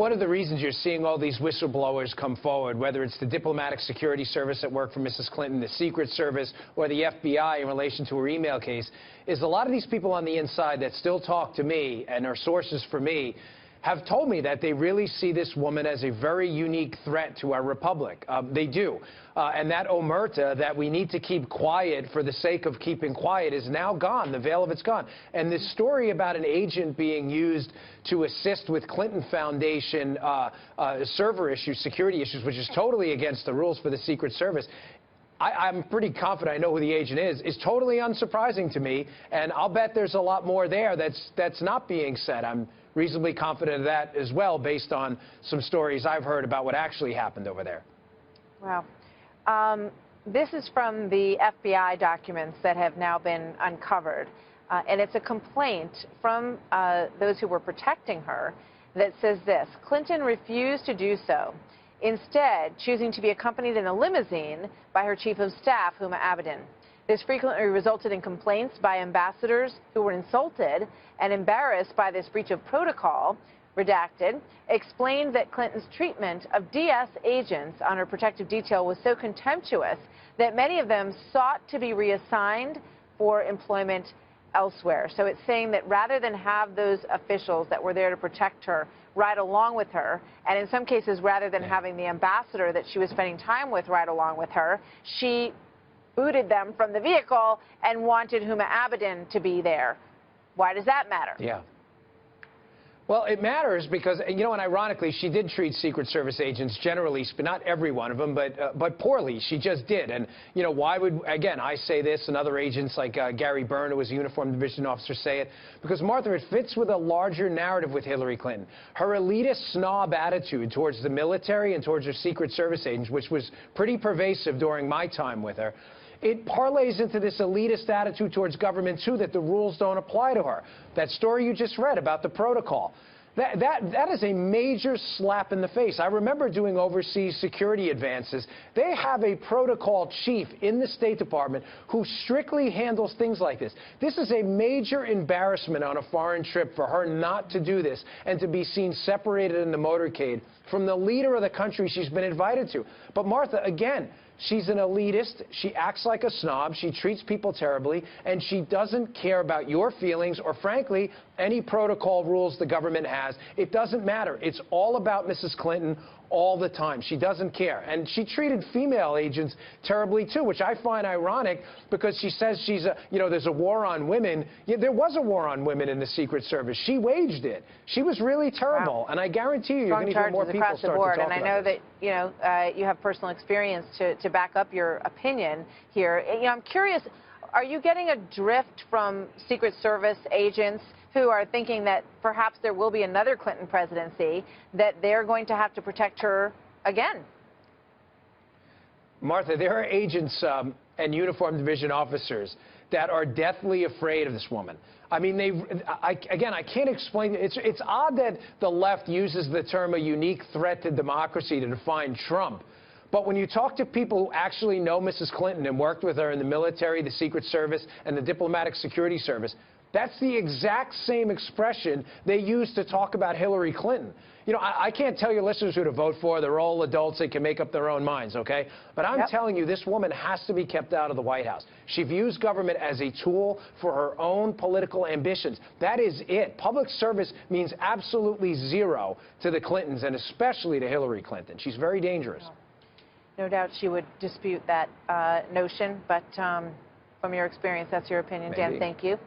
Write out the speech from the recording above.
One of the reasons you're seeing all these whistleblowers come forward, whether it's the diplomatic security service that worked for Mrs. Clinton, the Secret Service, or the FBI in relation to her email case, is a lot of these people on the inside that still talk to me and are sources for me have told me that they really see this woman as a very unique threat to our republic. They do. And that omerta that we need to keep quiet for the sake of keeping quiet is now gone. The veil of it's gone. And this story about an agent being used to assist with Clinton Foundation server issues, security issues, which is totally against the rules for the Secret Service, I'm pretty confident I know who the agent is totally unsurprising to me. And I'll bet there's a lot more there that's not being said. I'm reasonably confident of that as well, based on some stories I've heard about what actually happened over there. Wow. This is from the FBI documents that have now been uncovered. And it's a complaint from those who were protecting her that says this: Clinton refused to do so, instead choosing to be accompanied in a limousine by her chief of staff, Huma Abedin. This frequently resulted in complaints by ambassadors who were insulted and embarrassed by this breach of protocol. Redacted explained that Clinton's treatment of DS agents on her protective detail was so contemptuous that many of them sought to be reassigned for employment elsewhere. So it's saying that rather than have those officials that were there to protect her ride along with her, and in some cases rather than having the ambassador that she was spending time with ride along with her, she booted them from the vehicle and wanted Huma Abedin to be there. Why does that matter? Yeah. Well, it matters because, you know, and ironically, she did treat Secret Service agents generally, but not every one of them, but poorly. She just did. And, you know, why would, again, I say this and other agents like Gary Byrne, who was a uniformed division officer, say it? Because, Martha, it fits with a larger narrative with Hillary Clinton. Her elitist snob attitude towards the military and towards her Secret Service agents, which was pretty pervasive during my time with her, it parlays into this elitist attitude towards government, too, that the rules don't apply to her. That story you just read about the protocol, that is a major slap in the face. I remember doing overseas security advances. They have a protocol chief in the State Department who strictly handles things like this. This is a major embarrassment on a foreign trip for her not to do this and to be seen separated in the motorcade from the leader of the country she's been invited to. But, Martha, again, she's an elitist. She acts like a snob. She treats people terribly, and she doesn't care about your feelings or, frankly, any protocol rules the government has. It doesn't matter. It's all about Mrs. Clinton all the time. She doesn't care. And she treated female agents terribly, too, which I find ironic because she says she's a, you know, there's a war on women. Yeah, there was a war on women in the Secret Service. She waged it. She was really terrible. Wow. And I guarantee you, you're going to hear more people start to talk about this. And I know that, you know, you have personal experience to back up your opinion here. You know, I'm curious, are you getting a drift from Secret Service agents who are thinking that perhaps there will be another Clinton presidency, that they're going to have to protect her again? Martha, there are agents and uniformed division officers that are deathly afraid of this woman. I mean, again, I can't explain. It's odd that the left uses the term a unique threat to democracy to define Trump. But when you talk to people who actually know Mrs. Clinton and worked with her in the military, the Secret Service, and the Diplomatic Security Service, that's the exact same expression they use to talk about Hillary Clinton. You know, I can't tell your listeners who to vote for. They're all adults. They can make up their own minds, okay? But I'm telling you, this woman has to be kept out of the White House. She views government as a tool for her own political ambitions. That is it. Public service means absolutely zero to the Clintons, and especially to Hillary Clinton. She's very dangerous. No doubt she would dispute that notion, but from your experience, that's your opinion. Maybe. Dan, thank you.